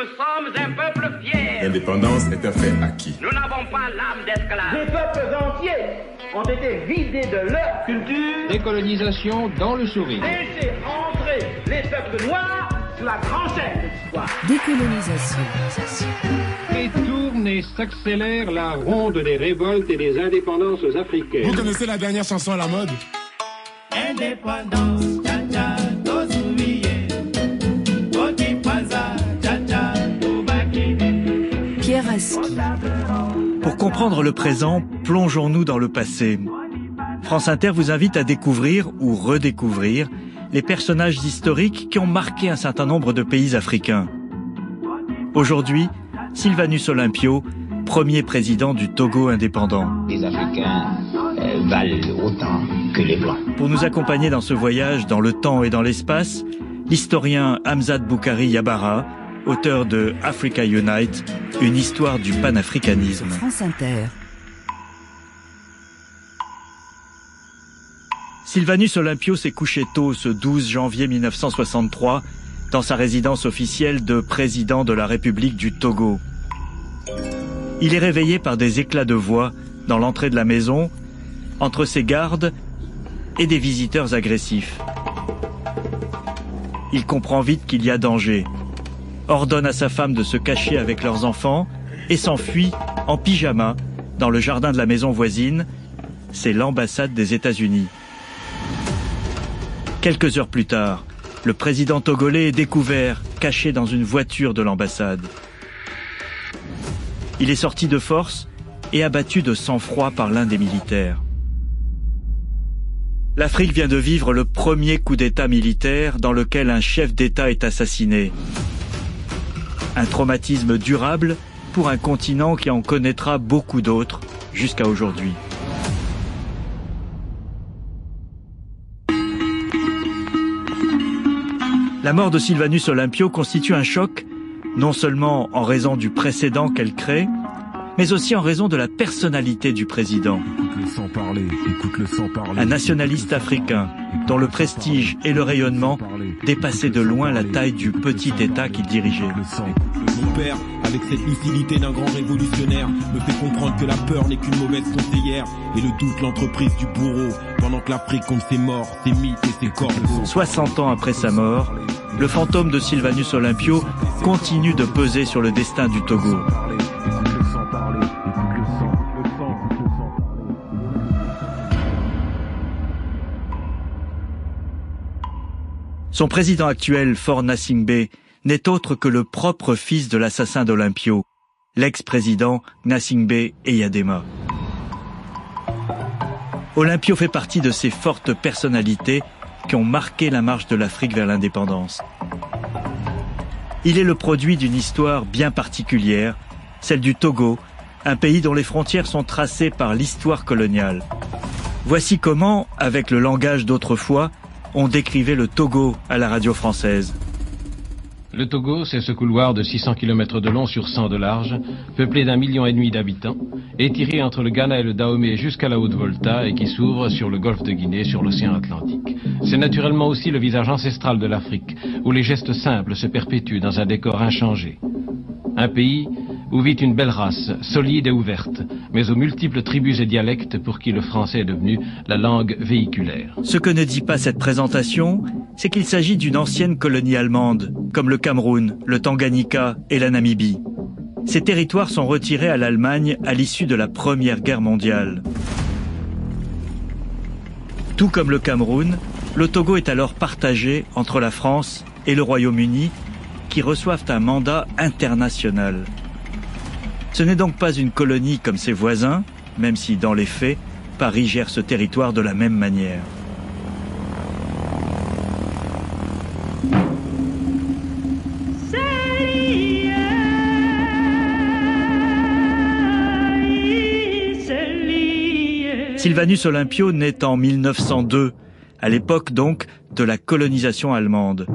Nous sommes un peuple fier. L'indépendance est un fait acquis. Nous n'avons pas l'âme d'esclave. Des peuples entiers ont été vidés de leur culture. Décolonisation dans le sourire. Laissez entrer les peuples noirs sur la grande chaîne de l'histoire. Décolonisation. Et tourne et s'accélère la ronde des révoltes et des indépendances africaines. Vous connaissez la dernière chanson à la mode? Indépendance, tcha-tcha, tozuiye. Otipaza, tcha-tcha, tobakini. Pierre Aski. Pour comprendre le présent, plongeons-nous dans le passé. France Inter vous invite à découvrir ou redécouvrir les personnages historiques qui ont marqué un certain nombre de pays africains. Aujourd'hui, Sylvanus Olympio, premier président du Togo indépendant. Les Africains valent autant que les Blancs. Pour nous accompagner dans ce voyage dans le temps et dans l'espace, l'historien Hamzat Boukari Yabara, auteur de Africa Unite, une histoire du panafricanisme. France Inter. Sylvanus Olympio s'est couché tôt ce 12 janvier 1963 dans sa résidence officielle de président de la République du Togo. Il est réveillé par des éclats de voix dans l'entrée de la maison, entre ses gardes et des visiteurs agressifs. Il comprend vite qu'il y a danger, ordonne à sa femme de se cacher avec leurs enfants et s'enfuit en pyjama dans le jardin de la maison voisine. C'est l'ambassade des États-Unis. Quelques heures plus tard, le président togolais est découvert, caché dans une voiture de l'ambassade. Il est sorti de force et abattu de sang-froid par l'un des militaires. L'Afrique vient de vivre le premier coup d'État militaire dans lequel un chef d'État est assassiné. Un traumatisme durable pour un continent qui en connaîtra beaucoup d'autres jusqu'à aujourd'hui. La mort de Sylvanus Olympio constitue un choc, non seulement en raison du précédent qu'elle crée, mais aussi en raison de la personnalité du président. Écoute-le sans parler, écoute-le sans parler. Un nationaliste africain dont le prestige et le rayonnement dépassaient de loin la taille du petit État qu'il dirigeait. Mon père, avec cette lucidité d'un grand révolutionnaire, me fait comprendre que la peur n'est qu'une mauvaise conseillère et le doute l'entreprise du bourreau, pendant que l'Afrique compte ses morts, ses mythes et ses corbeaux. 60 ans après sa mort, le fantôme de Sylvanus Olympio continue de peser sur le destin du Togo. Son président actuel, Faure Gnassingbé, n'est autre que le propre fils de l'assassin d'Olympio, l'ex-président Gnassingbé Eyadema. Olympio fait partie de ces fortes personnalités qui ont marqué la marche de l'Afrique vers l'indépendance. Il est le produit d'une histoire bien particulière, celle du Togo, un pays dont les frontières sont tracées par l'histoire coloniale. Voici comment, avec le langage d'autrefois, on décrivait le Togo à la radio française. Le Togo, c'est ce couloir de 600 km de long sur 100 de large, peuplé d'1,5 million d'habitants, étiré entre le Ghana et le Dahomey jusqu'à la Haute-Volta et qui s'ouvre sur le golfe de Guinée, sur l'océan Atlantique. C'est naturellement aussi le visage ancestral de l'Afrique, où les gestes simples se perpétuent dans un décor inchangé. Un pays où vit une belle race, solide et ouverte, mais aux multiples tribus et dialectes pour qui le français est devenu la langue véhiculaire. Ce que ne dit pas cette présentation, c'est qu'il s'agit d'une ancienne colonie allemande, comme le Cameroun, le Tanganyika et la Namibie. Ces territoires sont retirés à l'Allemagne à l'issue de la Première Guerre mondiale. Tout comme le Cameroun, le Togo est alors partagé entre la France et le Royaume-Uni, qui reçoivent un mandat international. Ce n'est donc pas une colonie comme ses voisins, même si dans les faits, Paris gère ce territoire de la même manière. Sylvanus Olympio naît en 1902, à l'époque donc de la colonisation allemande.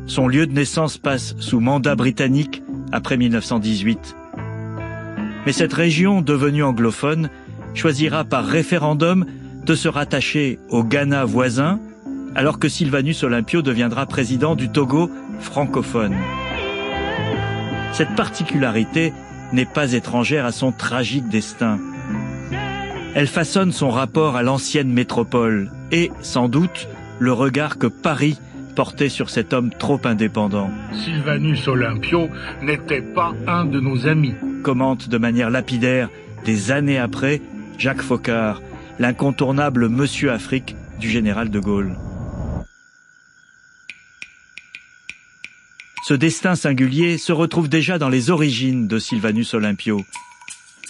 Son lieu de naissance passe sous mandat britannique après 1918. Mais cette région, devenue anglophone, choisira par référendum de se rattacher au Ghana voisin, alors que Sylvanus Olympio deviendra président du Togo francophone. Cette particularité n'est pas étrangère à son tragique destin. Elle façonne son rapport à l'ancienne métropole et, sans doute, le regard que Paris portait sur cet homme trop indépendant. Sylvanus Olympio n'était pas un de nos amis. Commente de manière lapidaire, des années après, Jacques Foccart, l'incontournable Monsieur Afrique du général de Gaulle. Ce destin singulier se retrouve déjà dans les origines de Sylvanus Olympio.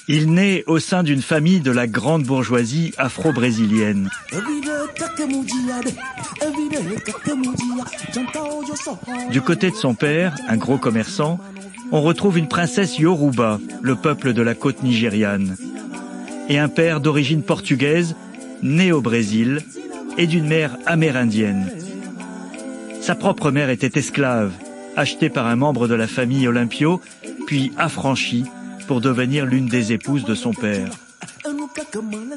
Il naît au sein d'une famille de la grande bourgeoisie afro-brésilienne. Du côté de son père, un gros commerçant, on retrouve une princesse Yoruba, le peuple de la côte nigériane, et un père d'origine portugaise, né au Brésil, et d'une mère amérindienne. Sa propre mère était esclave, achetée par un membre de la famille Olympio, puis affranchie pour devenir l'une des épouses de son père.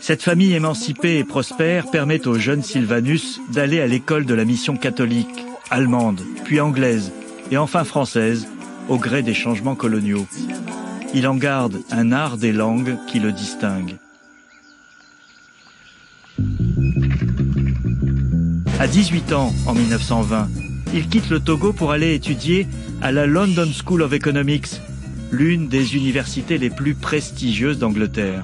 Cette famille émancipée et prospère permet au jeune Sylvanus d'aller à l'école de la mission catholique, allemande, puis anglaise, et enfin française, au gré des changements coloniaux. Il en garde un art des langues qui le distingue. À 18 ans, en 1920, il quitte le Togo pour aller étudier à la London School of Economics, l'une des universités les plus prestigieuses d'Angleterre.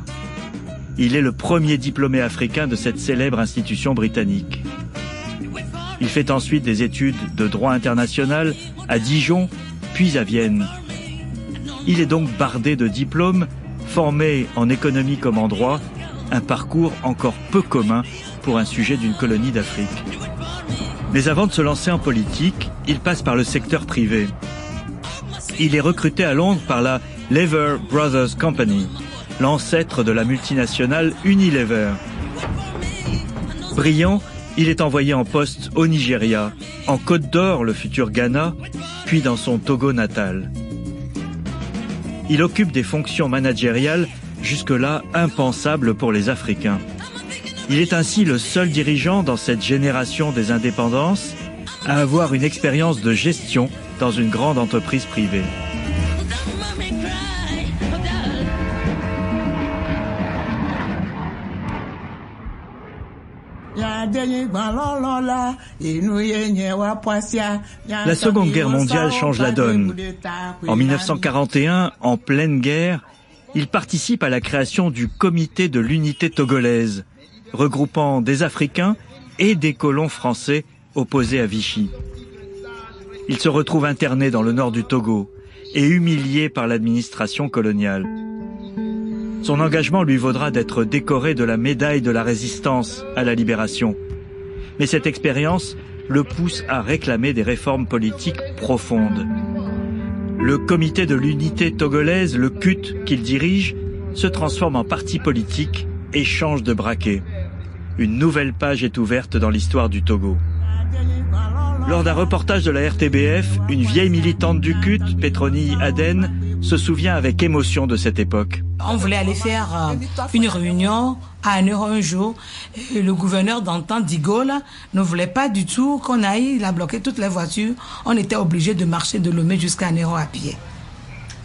Il est le premier diplômé africain de cette célèbre institution britannique. Il fait ensuite des études de droit international à Dijon, puis à Vienne. Il est donc bardé de diplômes, formé en économie comme en droit, un parcours encore peu commun pour un sujet d'une colonie d'Afrique. Mais avant de se lancer en politique, il passe par le secteur privé. Il est recruté à Londres par la Lever Brothers Company, l'ancêtre de la multinationale Unilever. Brillant, il est envoyé en poste au Nigeria, en Côte d'Or, le futur Ghana, puis dans son Togo natal. Il occupe des fonctions managériales jusque-là impensables pour les Africains. Il est ainsi le seul dirigeant dans cette génération des indépendances à avoir une expérience de gestion dans une grande entreprise privée. La Seconde Guerre mondiale change la donne. En 1941, en pleine guerre, il participe à la création du Comité de l'unité togolaise, regroupant des Africains et des colons français opposés à Vichy. Il se retrouve interné dans le nord du Togo et humilié par l'administration coloniale. Son engagement lui vaudra d'être décoré de la médaille de la résistance à la libération. Mais cette expérience le pousse à réclamer des réformes politiques profondes. Le Comité de l'unité togolaise, le CUT, qu'il dirige, se transforme en parti politique et change de braquet. Une nouvelle page est ouverte dans l'histoire du Togo. Lors d'un reportage de la RTBF, une vieille militante du CUT, Petroni Aden, se souvient avec émotion de cette époque. On voulait aller faire une réunion à 1 heure un jour. Et le gouverneur d'antan, de Gaulle, ne voulait pas du tout qu'on aille. Il a bloqué toutes les voitures. On était obligé de marcher de Lomé jusqu'à 1 heure à pied.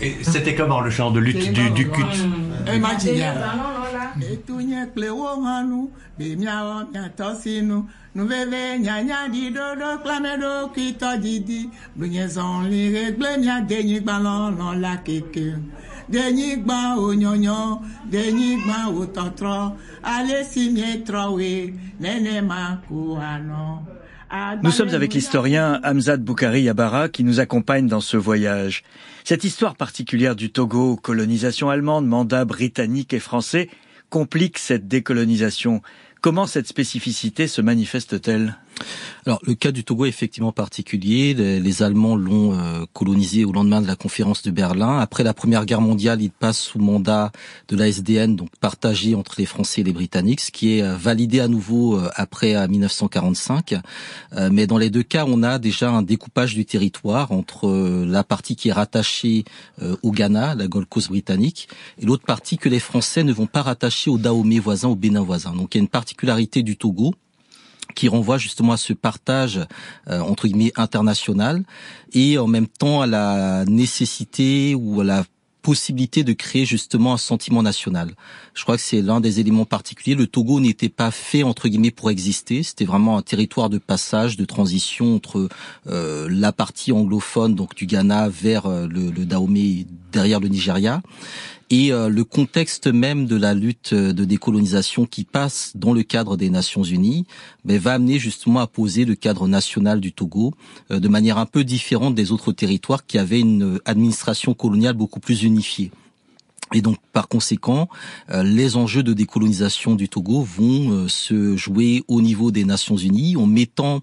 Et c'était comment le champ de lutte du CUT? Nous sommes avec l'historien Hamzat Boukari Yabara qui nous accompagne dans ce voyage. Cette histoire particulière du Togo, colonisation allemande, mandat britannique et français, complique cette décolonisation. Comment cette spécificité se manifeste-t-elle ? Alors, le cas du Togo est effectivement particulier. Les Allemands l'ont colonisé au lendemain de la conférence de Berlin. Après la Première Guerre mondiale, il passe sous mandat de la SDN, donc partagé entre les Français et les Britanniques, ce qui est validé à nouveau après 1945. Mais dans les deux cas, on a déjà un découpage du territoire entre la partie qui est rattachée au Ghana, la Gold Coast britannique, et l'autre partie que les Français ne vont pas rattacher au Dahomey voisin, au Bénin voisin. Donc il y a une particularité du Togo qui renvoie justement à ce partage entre guillemets international et en même temps à la nécessité ou à la possibilité de créer justement un sentiment national. Je crois que c'est l'un des éléments particuliers. Le Togo n'était pas fait entre guillemets pour exister. C'était vraiment un territoire de passage, de transition entre la partie anglophone donc du Ghana vers le Dahomey derrière le Nigeria. Et le contexte même de la lutte de décolonisation qui passe dans le cadre des Nations Unies va amener justement à poser le cadre national du Togo de manière un peu différente des autres territoires qui avaient une administration coloniale beaucoup plus unifiée. Et donc, par conséquent, les enjeux de décolonisation du Togo vont se jouer au niveau des Nations Unies, en mettant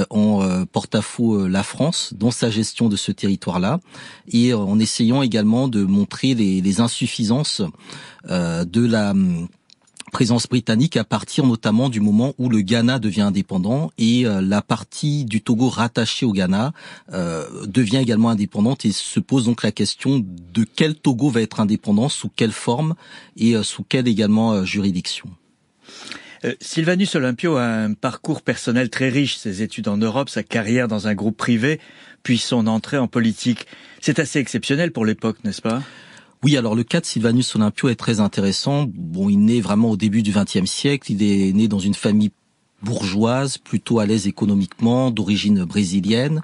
en porte-à-faux la France dans sa gestion de ce territoire-là, et en essayant également de montrer les insuffisances de la présence britannique à partir notamment du moment où le Ghana devient indépendant et la partie du Togo rattachée au Ghana devient également indépendante et se pose donc la question de quel Togo va être indépendant, sous quelle forme et sous quelle également juridiction. Sylvanus Olympio a un parcours personnel très riche, ses études en Europe, sa carrière dans un groupe privé, puis son entrée en politique. C'est assez exceptionnel pour l'époque, n'est-ce pas ? Oui, alors le cas de Sylvanus Olympio est très intéressant. Bon, il naît vraiment au début du XXe siècle. Il est né dans une famille bourgeoise, plutôt à l'aise économiquement, d'origine brésilienne.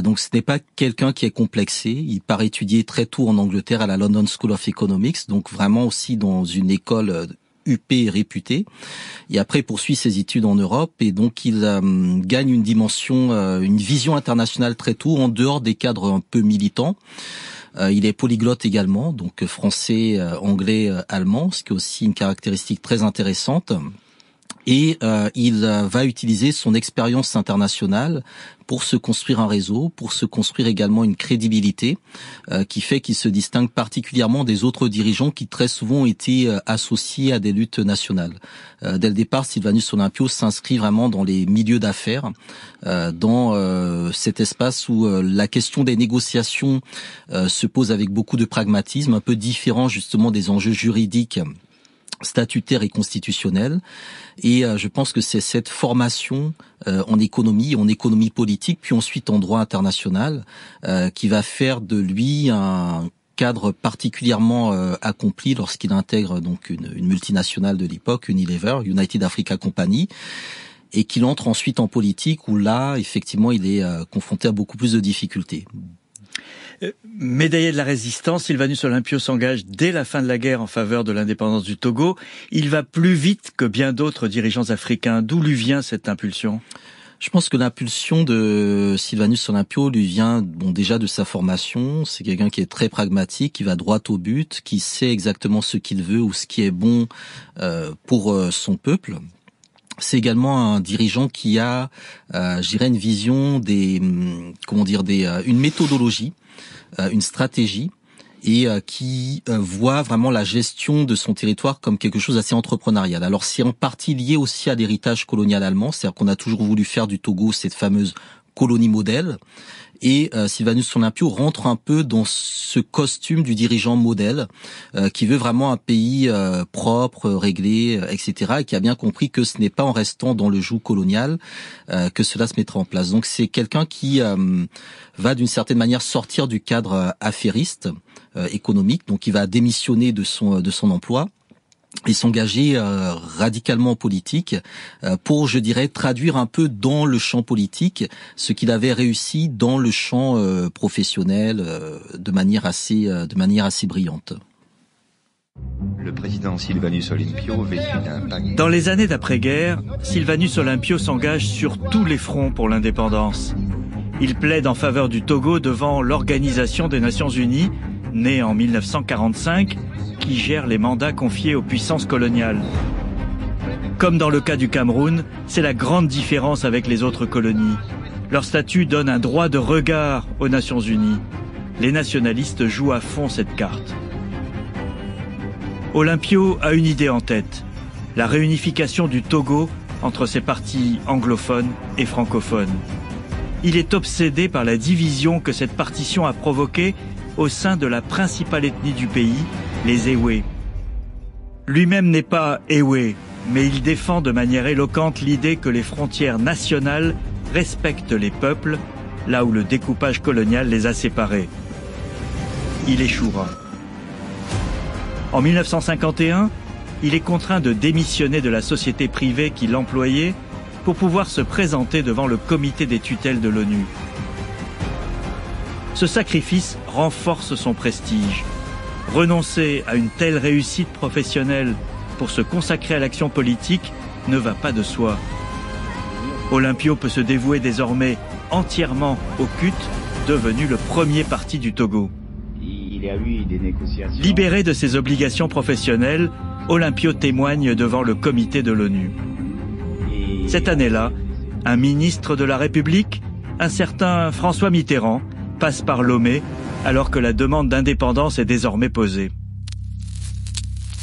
Donc ce n'est pas quelqu'un qui est complexé. Il part étudier très tôt en Angleterre à la London School of Economics, donc vraiment aussi dans une école UP réputée. Et après, il poursuit ses études en Europe et donc il gagne une dimension, une vision internationale très tôt, en dehors des cadres un peu militants. Il est polyglotte également, donc français, anglais, allemand, ce qui est aussi une caractéristique très intéressante. Et il va utiliser son expérience internationale pour se construire un réseau, pour se construire également une crédibilité qui fait qu'il se distingue particulièrement des autres dirigeants qui très souvent ont été associés à des luttes nationales. Dès le départ, Sylvanus Olympio s'inscrit vraiment dans les milieux d'affaires, dans cet espace où la question des négociations se pose avec beaucoup de pragmatisme, un peu différent justement des enjeux juridiques, statutaire et constitutionnel, et je pense que c'est cette formation en économie politique, puis ensuite en droit international, qui va faire de lui un cadre particulièrement accompli lorsqu'il intègre donc une multinationale de l'époque, Unilever, United Africa Company, et qu'il entre ensuite en politique où là, effectivement, il est confronté à beaucoup plus de difficultés. Médaillé de la résistance, Sylvanus Olympio s'engage dès la fin de la guerre en faveur de l'indépendance du Togo. Il va plus vite que bien d'autres dirigeants africains. D'où lui vient cette impulsion ? Je pense que l'impulsion de Sylvanus Olympio lui vient déjà de sa formation. C'est quelqu'un qui est très pragmatique, qui va droit au but, qui sait exactement ce qu'il veut ou ce qui est bon pour son peuple. C'est également un dirigeant qui a, je dirais, une vision une méthodologie, une stratégie, et qui voit vraiment la gestion de son territoire comme quelque chose d'assez entrepreneurial. Alors c'est en partie lié aussi à l'héritage colonial allemand, c'est-à-dire qu'on a toujours voulu faire du Togo cette fameuse colonie modèle, et Sylvanus Olympio rentre un peu dans ce costume du dirigeant modèle qui veut vraiment un pays propre, réglé, etc., et qui a bien compris que ce n'est pas en restant dans le joug colonial que cela se mettra en place. Donc c'est quelqu'un qui va d'une certaine manière sortir du cadre affairiste économique, donc il va démissionner de son emploi et s'engager radicalement en politique pour, je dirais, traduire un peu dans le champ politique ce qu'il avait réussi dans le champ professionnel de manière assez brillante. Le président Sylvanus Olympio vêtu d'un bague. Dans les années d'après-guerre, Sylvanus Olympio s'engage sur tous les fronts pour l'indépendance. Il plaide en faveur du Togo devant l'Organisation des Nations Unies, née en 1945, qui gère les mandats confiés aux puissances coloniales. Comme dans le cas du Cameroun, c'est la grande différence avec les autres colonies. Leur statut donne un droit de regard aux Nations Unies. Les nationalistes jouent à fond cette carte. Olympio a une idée en tête, la réunification du Togo entre ses parties anglophones et francophones. Il est obsédé par la division que cette partition a provoquée au sein de la principale ethnie du pays, les Ewe. Lui-même n'est pas Ewe, mais il défend de manière éloquente l'idée que les frontières nationales respectent les peuples, là où le découpage colonial les a séparés. Il échouera. En 1951, il est contraint de démissionner de la société privée qui l'employait pour pouvoir se présenter devant le comité des tutelles de l'ONU. Ce sacrifice renforce son prestige. Renoncer à une telle réussite professionnelle pour se consacrer à l'action politique ne va pas de soi. Olympio peut se dévouer désormais entièrement au CUT, devenu le premier parti du Togo. Il y a eu des négociations. Libéré de ses obligations professionnelles, Olympio témoigne devant le comité de l'ONU. Cette année-là, un ministre de la République, un certain François Mitterrand, passe par Lomé alors que la demande d'indépendance est désormais posée.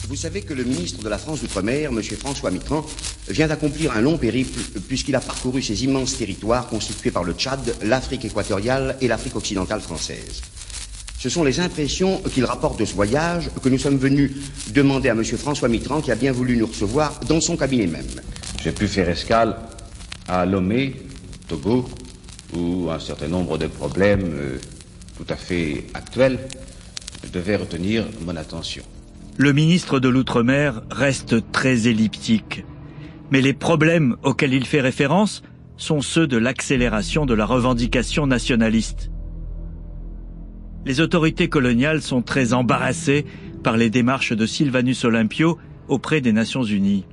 Vous savez que le ministre de la France d'Outre-mer, M. François Mitterrand, vient d'accomplir un long périple puisqu'il a parcouru ces immenses territoires constitués par le Tchad, l'Afrique équatoriale et l'Afrique occidentale française. Ce sont les impressions qu'il rapporte de ce voyage que nous sommes venus demander à M. François Mitterrand qui a bien voulu nous recevoir dans son cabinet même. J'ai pu faire escale à Lomé, Togo, où un certain nombre de problèmes tout à fait actuels devaient retenir mon attention. Le ministre de l'Outre-mer reste très elliptique. Mais les problèmes auxquels il fait référence sont ceux de l'accélération de la revendication nationaliste. Les autorités coloniales sont très embarrassées par les démarches de Sylvanus Olympio auprès des Nations Unies.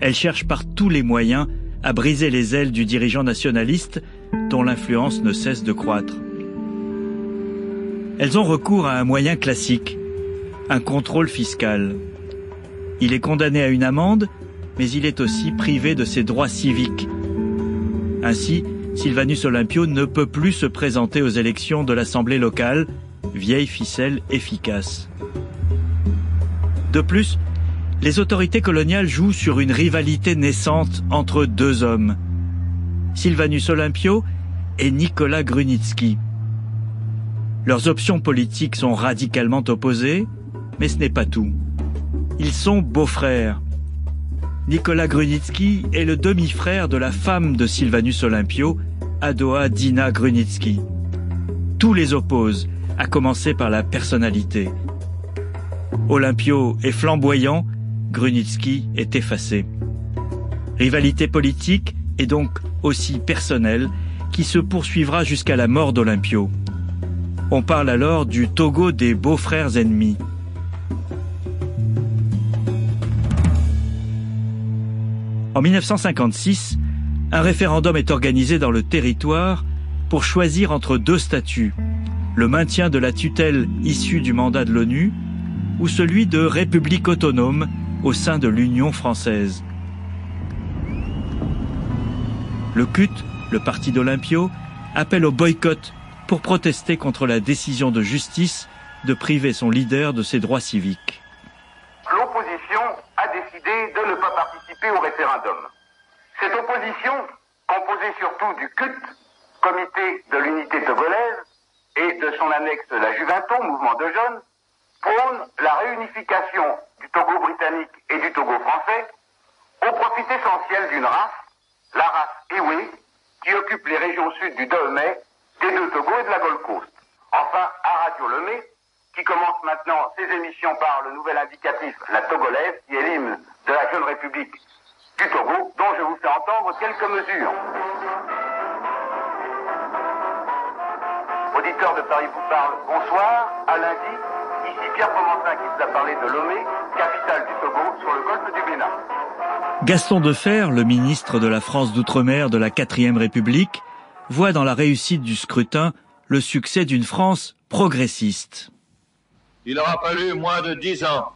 Elles cherchent par tous les moyens à briser les ailes du dirigeant nationaliste dont l'influence ne cesse de croître. Elles ont recours à un moyen classique, un contrôle fiscal. Il est condamné à une amende, mais il est aussi privé de ses droits civiques. Ainsi, Sylvanus Olympio ne peut plus se présenter aux élections de l'Assemblée locale, vieille ficelle efficace. De plus, les autorités coloniales jouent sur une rivalité naissante entre deux hommes, Sylvanus Olympio et Nicolas Grunitzky. Leurs options politiques sont radicalement opposées, mais ce n'est pas tout. Ils sont beaux-frères. Nicolas Grunitzky est le demi-frère de la femme de Sylvanus Olympio, Adoa Dina Grunitzky. Tout les oppose, à commencer par la personnalité. Olympio est flamboyant, Grunitzky est effacé. Rivalité politique et donc aussi personnelle qui se poursuivra jusqu'à la mort d'Olympio. On parle alors du Togo des beaux-frères ennemis. En 1956, un référendum est organisé dans le territoire pour choisir entre deux statuts, le maintien de la tutelle issue du mandat de l'ONU ou celui de république autonome au sein de l'Union française. Le CUT, le parti d'Olympio, appelle au boycott pour protester contre la décision de justice de priver son leader de ses droits civiques. L'opposition a décidé de ne pas participer au référendum. Cette opposition, composée surtout du CUT, Comité de l'Unité Togolaise, et de son annexe la Juvinton, mouvement de jeunes, prône la réunification du Togo britannique et du Togo français au profit essentiel d'une race, la race Ewe, qui occupe les régions sud du Dahomey, des deux Togo et de la Gold Coast. Enfin, à Radio Lemay, qui commence maintenant ses émissions par le nouvel indicatif La Togolaise, qui est l'hymne de la jeune République du Togo, dont je vous fais entendre quelques mesures. Auditeur de Paris vous parle, bonsoir, à lundi, ici Pierre Pomentin qui vous a parlé de Lomé, capitale du Togo, sur le golfe du Bénin. Gaston Defferre, le ministre de la France d'Outre-mer de la 4e République, voit dans la réussite du scrutin le succès d'une France progressiste. Il aura fallu moins de 10 ans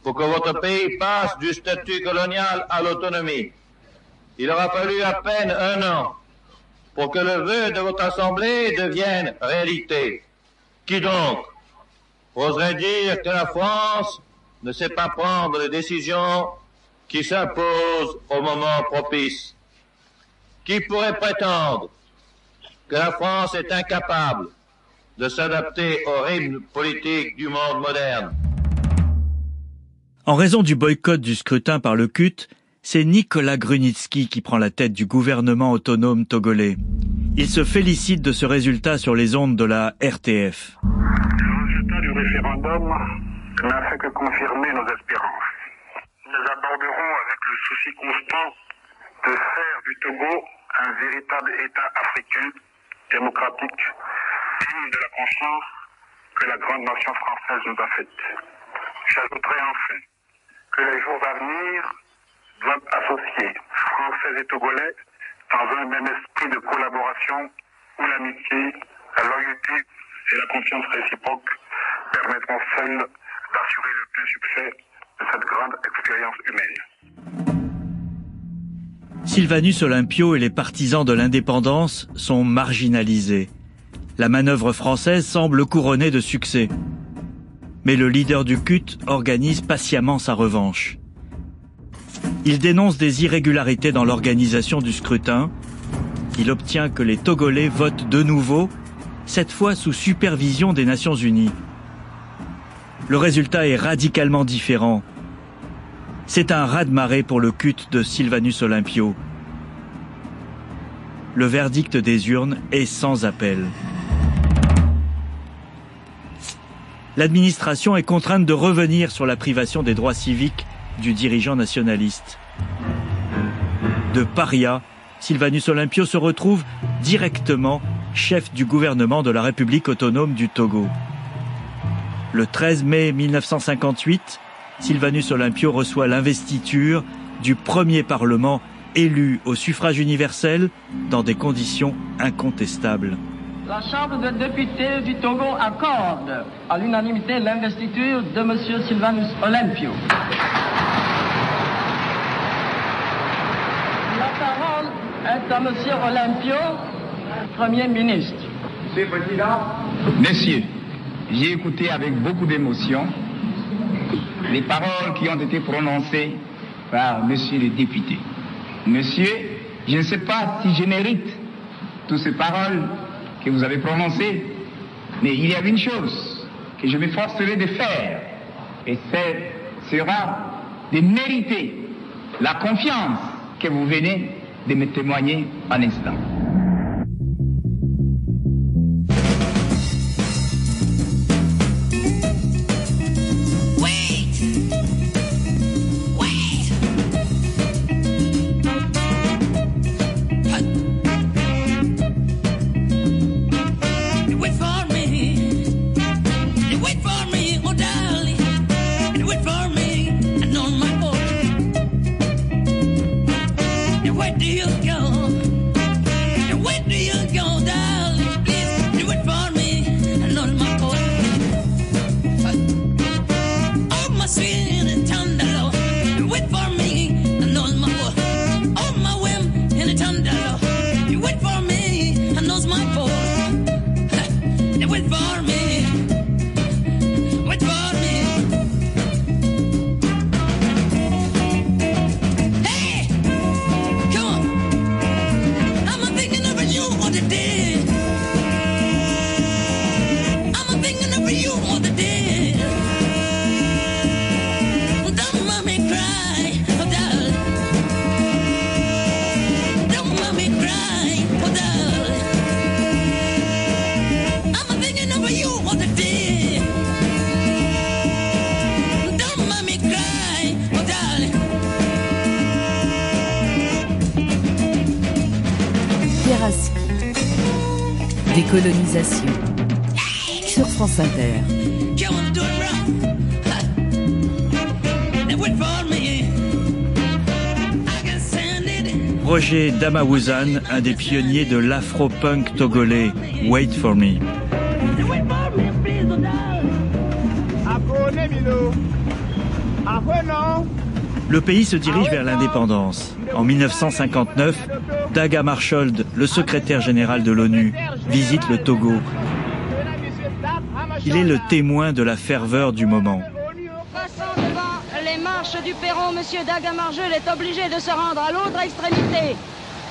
pour que votre pays passe du statut colonial à l'autonomie. Il aura fallu à peine 1 an pour que le vœu de votre Assemblée devienne réalité. Qui donc oserait dire que la France ne sait pas prendre les décisions qui s'imposent au moment propice? Qui pourrait prétendre que la France est incapable de s'adapter au rythme politique du monde moderne? En raison du boycott du scrutin par le CUT, c'est Nicolas Grunitzky qui prend la tête du gouvernement autonome togolais. Il se félicite de ce résultat sur les ondes de la RTF. Le résultat du référendum n'a fait que confirmer nos espérances. Nous aborderons avec le souci constant de faire du Togo un véritable État africain, démocratique, digne de la confiance que la grande nation française nous a faite. J'ajouterai enfin que les jours à venir doivent associer Français et Togolais dans un même esprit de collaboration où l'amitié, la loyauté et la confiance réciproque permettront seuls d'assurer le plein succès de cette grande expérience humaine. Sylvanus Olympio et les partisans de l'indépendance sont marginalisés. La manœuvre française semble couronnée de succès. Mais le leader du CUT organise patiemment sa revanche. Il dénonce des irrégularités dans l'organisation du scrutin. Il obtient que les Togolais votent de nouveau, cette fois sous supervision des Nations Unies. Le résultat est radicalement différent. C'est un raz-de-marée pour le CUT de Sylvanus Olympio. Le verdict des urnes est sans appel. L'administration est contrainte de revenir sur la privation des droits civiques du dirigeant nationaliste. De paria, Sylvanus Olympio se retrouve directement chef du gouvernement de la République autonome du Togo. Le 13 mai 1958, Sylvanus Olympio reçoit l'investiture du premier parlement élu au suffrage universel dans des conditions incontestables. La Chambre des députés du Togo accorde à l'unanimité l'investiture de M. Sylvanus Olympio. La parole est à M. Olympio, Premier ministre. Monsieur le Président, Messieurs, j'ai écouté avec beaucoup d'émotion les paroles qui ont été prononcées par Monsieur le député. Monsieur, je ne sais pas si je mérite toutes ces paroles que vous avez prononcées, mais il y a une chose que je m'efforcerai de faire, et ce sera de mériter la confiance que vous venez de me témoigner un instant. Décolonisation sur France Inter. Roger Damawuzan, un des pionniers de l'afro-punk togolais, Wait for Me. Le pays se dirige vers l'indépendance. En 1959, Dag Hammarskjöld, le secrétaire général de l'ONU, visite le Togo. Il est le témoin de la ferveur du moment. Passant devant les marches du perron, M. Dag Hammarskjöld est obligé de se rendre à l'autre extrémité.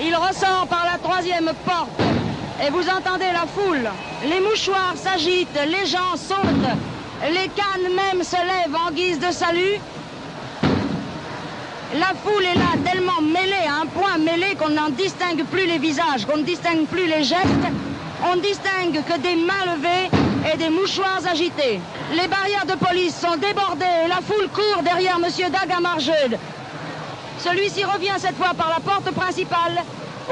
Il ressort par la troisième porte et vous entendez la foule. Les mouchoirs s'agitent, les gens sautent, les cannes même se lèvent en guise de salut. La foule est là, tellement mêlée, à un point mêlée qu'on n'en distingue plus les visages, qu'on ne distingue plus les gestes. On ne distingue que des mains levées et des mouchoirs agités. Les barrières de police sont débordées et la foule court derrière M. Dagamarjeud. Celui-ci revient cette fois par la porte principale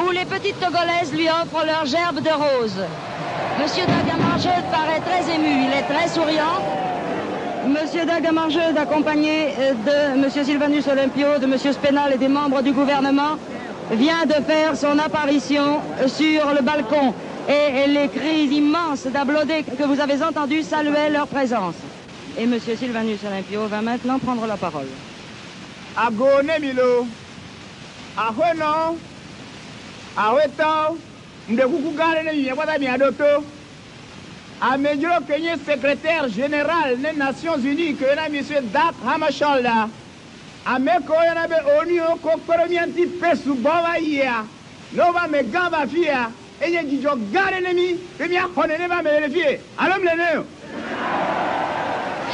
où les petites Togolaises lui offrent leur gerbe de roses. M. Dagamarjeud paraît très ému, il est très souriant. M. Dagamarjeud, accompagné de M. Sylvanus Olympio, de M. Spénal et des membres du gouvernement, vient de faire son apparition sur le balcon. Et les cris immenses d'applaudissements que vous avez entendus saluaient leur présence. Et M. Sylvanus Olympio va maintenant prendre la parole. Agone Milo, Ahono, Aweto, Ndekukugane Yabada Miadoto, Amedro Kenye, secrétaire général des Nations Unies, que là, M. Dak Hamachalda, Ameko Yanabe Onio, Kokoromianti Pesu Bovaya, Nova Megamba Fia, et il dit Gare l'ennemi, et bien on ne va me levier. Allons les nœuds.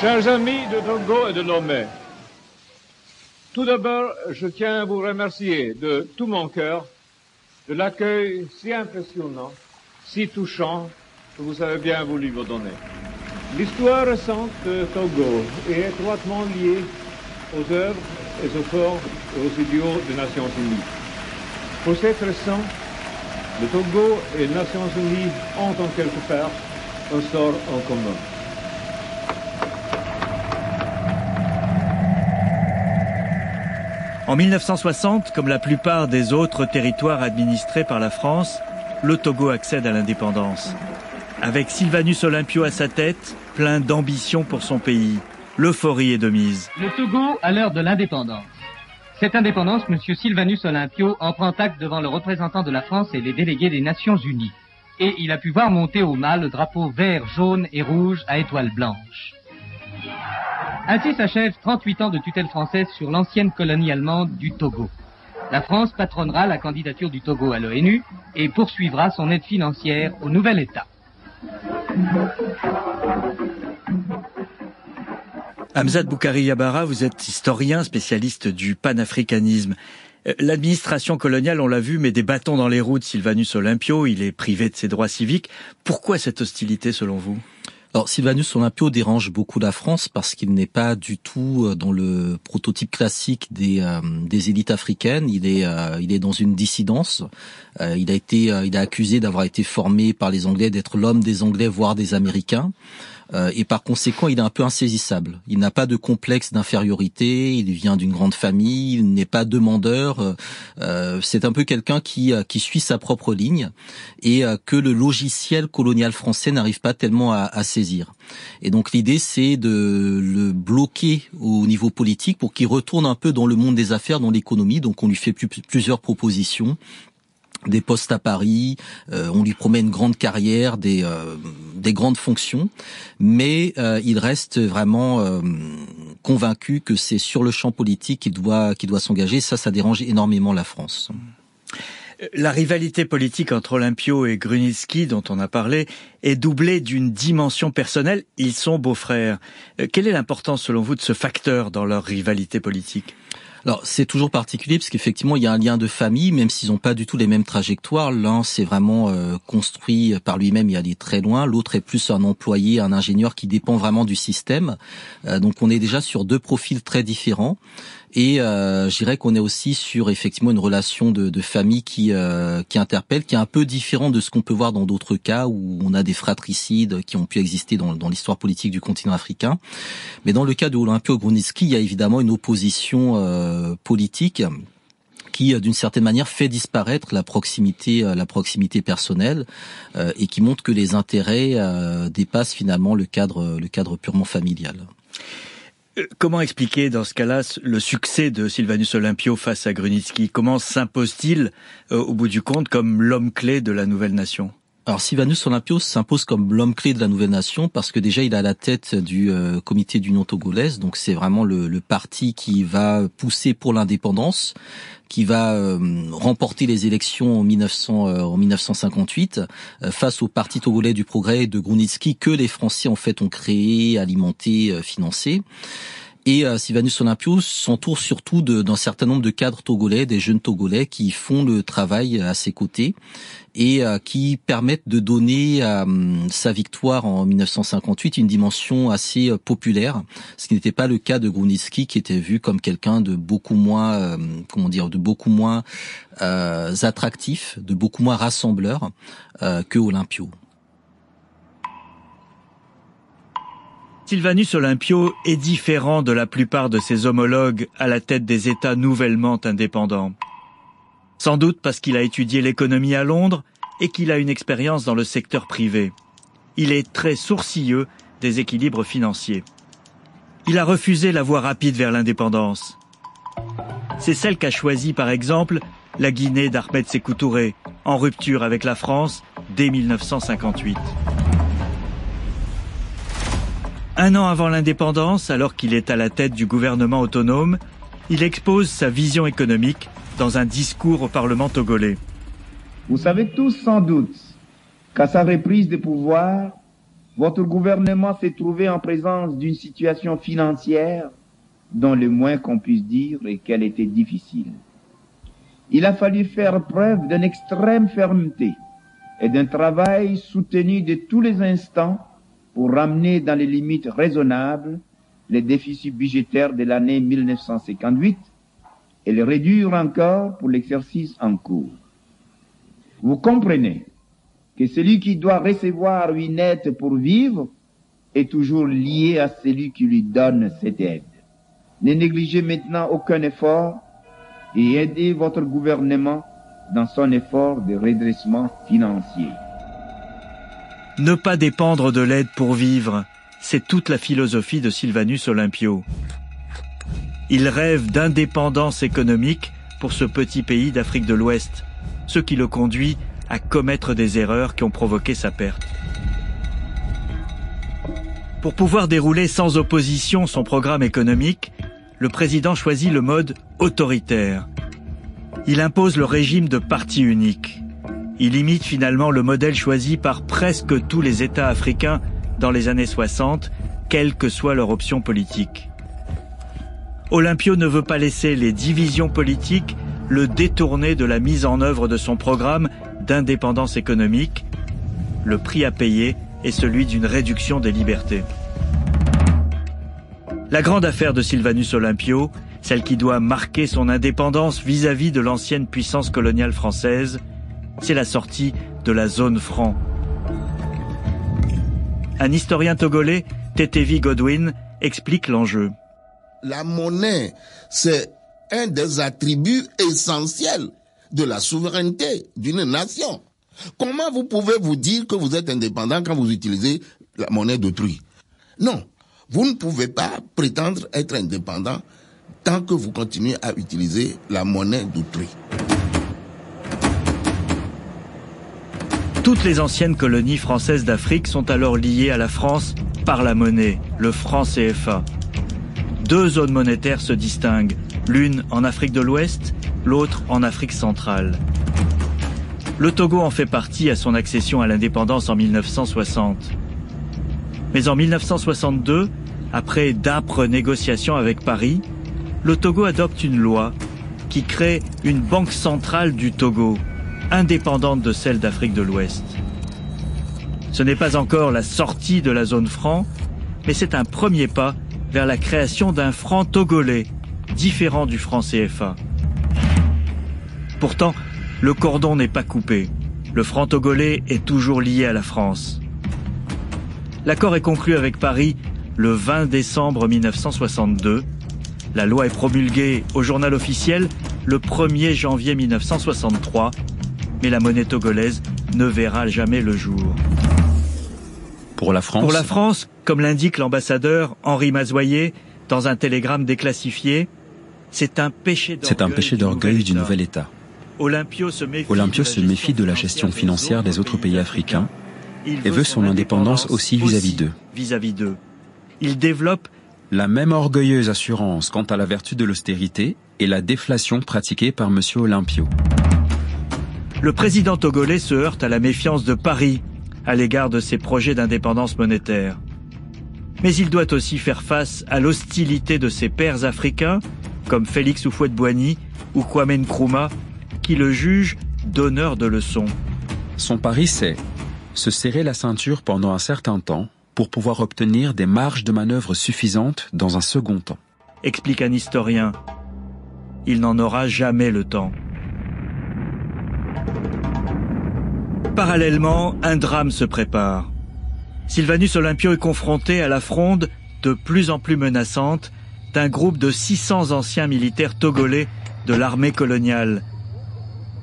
Chers amis de Togo et de Lomé, tout d'abord, je tiens à vous remercier de tout mon cœur de l'accueil si impressionnant, si touchant que vous avez bien voulu me donner. L'histoire récente de Togo est étroitement liée aux œuvres, aux efforts et aux idéaux des Nations Unies. Pour cette raison, le Togo et les Nations Unies ont en quelque part un sort en commun. En 1960, comme la plupart des autres territoires administrés par la France, le Togo accède à l'indépendance. Avec Sylvanus Olympio à sa tête, plein d'ambition pour son pays, l'euphorie est de mise. Le Togo à l'heure de l'indépendance. Cette indépendance, M. Sylvanus Olympio en prend acte devant le représentant de la France et les délégués des Nations Unies. Et il a pu voir monter au mât le drapeau vert, jaune et rouge à étoiles blanches. Ainsi s'achève 38 ans de tutelle française sur l'ancienne colonie allemande du Togo. La France patronnera la candidature du Togo à l'ONU et poursuivra son aide financière au nouvel État. Hamzat Boukari Yabara, vous êtes historien, spécialiste du panafricanisme. L'administration coloniale, on l'a vu, met des bâtons dans les roues de Sylvanus Olympio, il est privé de ses droits civiques. Pourquoi cette hostilité selon vous ? Alors, Sylvanus Olympio dérange beaucoup la France parce qu'il n'est pas du tout dans le prototype classique des élites africaines. Il est dans une dissidence. Il a accusé d'avoir été formé par les Anglais, d'être l'homme des Anglais, voire des Américains. Et par conséquent, il est un peu insaisissable. Il n'a pas de complexe d'infériorité, il vient d'une grande famille, il n'est pas demandeur. C'est un peu quelqu'un qui suit sa propre ligne et que le logiciel colonial français n'arrive pas tellement à saisir. Et donc l'idée, c'est de le bloquer au niveau politique pour qu'il retourne un peu dans le monde des affaires, dans l'économie. Donc on lui fait plusieurs propositions. Des postes à Paris, on lui promet une grande carrière, des grandes fonctions, mais il reste vraiment convaincu que c'est sur le champ politique qu'il doit s'engager. Ça dérange énormément la France. La rivalité politique entre Olympio et Grunitzky, dont on a parlé, est doublée d'une dimension personnelle. Ils sont beaux-frères. Quelle est l'importance, selon vous, de ce facteur dans leur rivalité politique ? Alors, c'est toujours particulier parce qu'effectivement, il y a un lien de famille, même s'ils n'ont pas du tout les mêmes trajectoires. L'un, c'est vraiment construit par lui-même et allé très loin. L'autre est plus un employé, un ingénieur qui dépend vraiment du système. Donc, on est déjà sur deux profils très différents. Et je dirais qu'on est aussi sur effectivement une relation de famille qui interpelle, qui est un peu différent de ce qu'on peut voir dans d'autres cas où on a des fratricides qui ont pu exister dans l'histoire politique du continent africain. Mais dans le cas de Olympio Grunitzky, il y a évidemment une opposition politique qui, d'une certaine manière, fait disparaître la proximité personnelle et qui montre que les intérêts dépassent finalement le cadre purement familial. Comment expliquer dans ce cas-là le succès de Sylvanus Olympio face à Grunitzky ? Comment s'impose-t-il au bout du compte comme l'homme clé de la nouvelle nation ? Alors Sylvanus Olympio s'impose comme l'homme clé de la nouvelle nation parce que déjà il est à la tête du comité d'union togolaise, donc c'est vraiment le parti qui va pousser pour l'indépendance, qui va remporter les élections en 1958 face au parti togolais du progrès de Grunitzky que les Français en fait ont créé, alimenté, financé. Et Sylvanus Olympio s'entoure surtout d'un certain nombre de cadres togolais, des jeunes togolais qui font le travail à ses côtés et qui permettent de donner à sa victoire en 1958 une dimension assez populaire, ce qui n'était pas le cas de Grunitzky, qui était vu comme quelqu'un de beaucoup moins, attractif, de beaucoup moins rassembleur que Olympio. Sylvanus Olympio est différent de la plupart de ses homologues à la tête des États nouvellement indépendants. Sans doute parce qu'il a étudié l'économie à Londres et qu'il a une expérience dans le secteur privé. Il est très sourcilleux des équilibres financiers. Il a refusé la voie rapide vers l'indépendance. C'est celle qu'a choisie par exemple la Guinée d'Ahmed Sékou Touré, en rupture avec la France dès 1958. Un an avant l'indépendance, alors qu'il est à la tête du gouvernement autonome, il expose sa vision économique dans un discours au Parlement togolais. Vous savez tous sans doute qu'à sa reprise de pouvoir, votre gouvernement s'est trouvé en présence d'une situation financière dont le moins qu'on puisse dire est qu'elle était difficile. Il a fallu faire preuve d'une extrême fermeté et d'un travail soutenu de tous les instants pour ramener dans les limites raisonnables les déficits budgétaires de l'année 1958 et les réduire encore pour l'exercice en cours. Vous comprenez que celui qui doit recevoir une aide pour vivre est toujours lié à celui qui lui donne cette aide. Ne négligez maintenant aucun effort et aidez votre gouvernement dans son effort de redressement financier. Ne pas dépendre de l'aide pour vivre, c'est toute la philosophie de Sylvanus Olympio. Il rêve d'indépendance économique pour ce petit pays d'Afrique de l'Ouest, ce qui le conduit à commettre des erreurs qui ont provoqué sa perte. Pour pouvoir dérouler sans opposition son programme économique, le président choisit le mode autoritaire. Il impose le régime de parti unique. Il imite finalement le modèle choisi par presque tous les États africains dans les années 60, quelle que soit leur option politique. Olympio ne veut pas laisser les divisions politiques le détourner de la mise en œuvre de son programme d'indépendance économique. Le prix à payer est celui d'une réduction des libertés. La grande affaire de Sylvanus Olympio, celle qui doit marquer son indépendance vis-à-vis de l'ancienne puissance coloniale française, c'est la sortie de la zone franc. Un historien togolais, Tetevi Godwin, explique l'enjeu. La monnaie, c'est un des attributs essentiels de la souveraineté d'une nation. Comment vous pouvez vous dire que vous êtes indépendant quand vous utilisez la monnaie d'autrui? Non, vous ne pouvez pas prétendre être indépendant tant que vous continuez à utiliser la monnaie d'autrui. Toutes les anciennes colonies françaises d'Afrique sont alors liées à la France par la monnaie, le franc CFA. Deux zones monétaires se distinguent, l'une en Afrique de l'Ouest, l'autre en Afrique centrale. Le Togo en fait partie à son accession à l'indépendance en 1960. Mais en 1962, après d'âpres négociations avec Paris, le Togo adopte une loi qui crée une banque centrale du Togo, indépendante de celle d'Afrique de l'Ouest. Ce n'est pas encore la sortie de la zone franc, mais c'est un premier pas vers la création d'un franc togolais, différent du franc CFA. Pourtant, le cordon n'est pas coupé. Le franc togolais est toujours lié à la France. L'accord est conclu avec Paris le 20 décembre 1962. La loi est promulguée au journal officiel le 1er janvier 1963, mais la monnaie togolaise ne verra jamais le jour. Pour la France, comme l'indique l'ambassadeur Henri Mazoyer dans un télégramme déclassifié, c'est un péché d'orgueil du nouvel État. Olympio se méfie de la gestion financière des autres pays africains et veut son indépendance aussi vis-à-vis d'eux. Il développe la même orgueilleuse assurance quant à la vertu de l'austérité et la déflation pratiquée par M. Olympio. Le président togolais se heurte à la méfiance de Paris à l'égard de ses projets d'indépendance monétaire. Mais il doit aussi faire face à l'hostilité de ses pairs africains, comme Félix Houphouët-Boigny ou Kwame Nkrumah, qui le jugent donneur de leçons. Son pari, c'est se serrer la ceinture pendant un certain temps pour pouvoir obtenir des marges de manœuvre suffisantes dans un second temps. Explique un historien. Il n'en aura jamais le temps. Parallèlement, un drame se prépare. Sylvanus Olympio est confronté à la fronde de plus en plus menaçante d'un groupe de 600 anciens militaires togolais de l'armée coloniale,